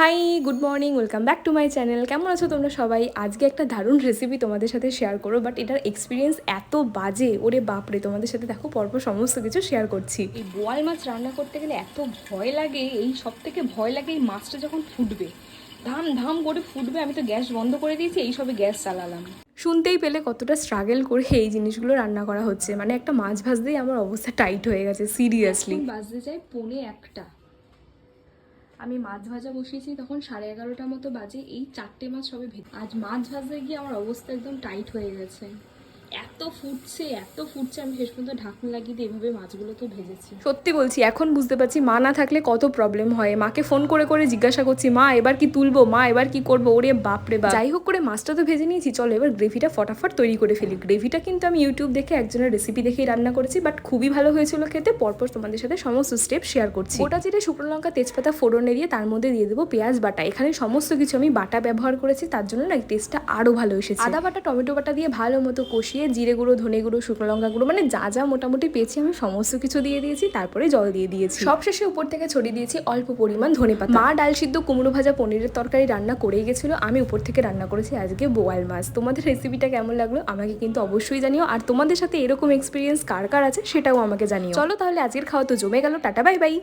High, good morning, welcome back to my channel. কেমন আছো তোমরা সবাই? আজকে একটা দারুণ রেসিপি তোমাদের সাথে শেয়ার করো, বাট এটার এক্সপিরিয়েন্স এত বাজে, ওরে বাপরে। তোমাদের সাথে দেখো পরপর সমস্ত কিছু শেয়ার করছি। এই বোয়াল মাছ রান্না করতে গেলে এত ভয় লাগে, এই সব থেকে ভয় লাগে এই মাছটা যখন ফুটবে, ধাম ধাম করে ফুটবে। আমি তো গ্যাস বন্ধ করে দিয়েছি, এই সবে গ্যাস চালালাম। শুনতেই পেলে কতটা স্ট্রাগল করে এই জিনিসগুলো রান্না করা হচ্ছে। মানে একটা মাছ ভাজতেই আমার অবস্থা টাইট হয়ে গেছে, সিরিয়াসলি। বাজতে যায় 1:45। আমি মাছ ভাজা বসিয়েছি তখন 11:30 মতো বাজে। এই 4টে মাছ সবে আজ মাছ ভাজতে গিয়ে আমার অবস্থা একদম টাইট হয়ে গেছে। এত ফুটছে আমি শেষ পর্যন্ত ঢাকনা লাগিয়ে দিয়ে এভাবে মাছগুলোকে ভেজেছি। সত্যি বলছি, এখন বুঝতে পারছি মা না থাকলে কত প্রবলেম হয়। মাকে ফোন করে করে জিজ্ঞাসা করছি, মা এবার কি তুলবো, মা এবার কি করবো। ওরে বাপরে বাপ। যাই হোক করে মাছটা তো ভেজে নিয়েছি, চলো এবার গ্রেভিটা ফটাফট তৈরি করে ফেলি। গ্রেভিটা কিন্তু আমি ইউটিউব দেখে একজনের রেসিপি দেখেই রান্না করেছি, বাট খুবই ভালো হয়েছিল খেতে। পরপর তোমাদের সাথে সমস্ত স্টেপ শেয়ার করছি। গোটা জিরে, শুকনো লঙ্কা, তেজপাতা ফোড়নে দিয়ে তার মধ্যে দিয়ে দেবো পেঁয়াজ বাটা। এখানে সমস্ত কিছু আমি বাটা ব্যবহার করেছি, তার জন্য না টেস্টটা আরো ভালো এসেছে। আদা বাটা, টমেটো বাটা দিয়ে ভালো মতো কষিয়ে জিরে গুঁড়ো, ধনে গুঁড়ো, শুকনো লঙ্কা গুঁড়ো, মানে যা যা মোটামুটি পেয়েছি আমি সমস্ত কিছু দিয়ে দিয়েছি। তারপরে জল দিয়ে দিয়েছি। সবশেষে উপর থেকে ছড়িয়ে দিয়েছি অল্প পরিমাণ ধনেপাতা। মা ডাল সিদ্ধ, কুমড়ো ভাজা, পনিরের তরকারি রান্না করেই গেছিল, আমি উপর থেকে রান্না করেছি আজকে বোয়াল মাছ। তোমাদের রেসিপিটা কেমন লাগলো আমাকে কিন্তু অবশ্যই জানিও, আর তোমাদের সাথে এরকম এক্সপিরিয়েন্স কার কার আছে সেটাও আমাকে জানিও। চলো তাহলে আজকের খাওয়া তো জমে গেল, টাটা বাই বাই।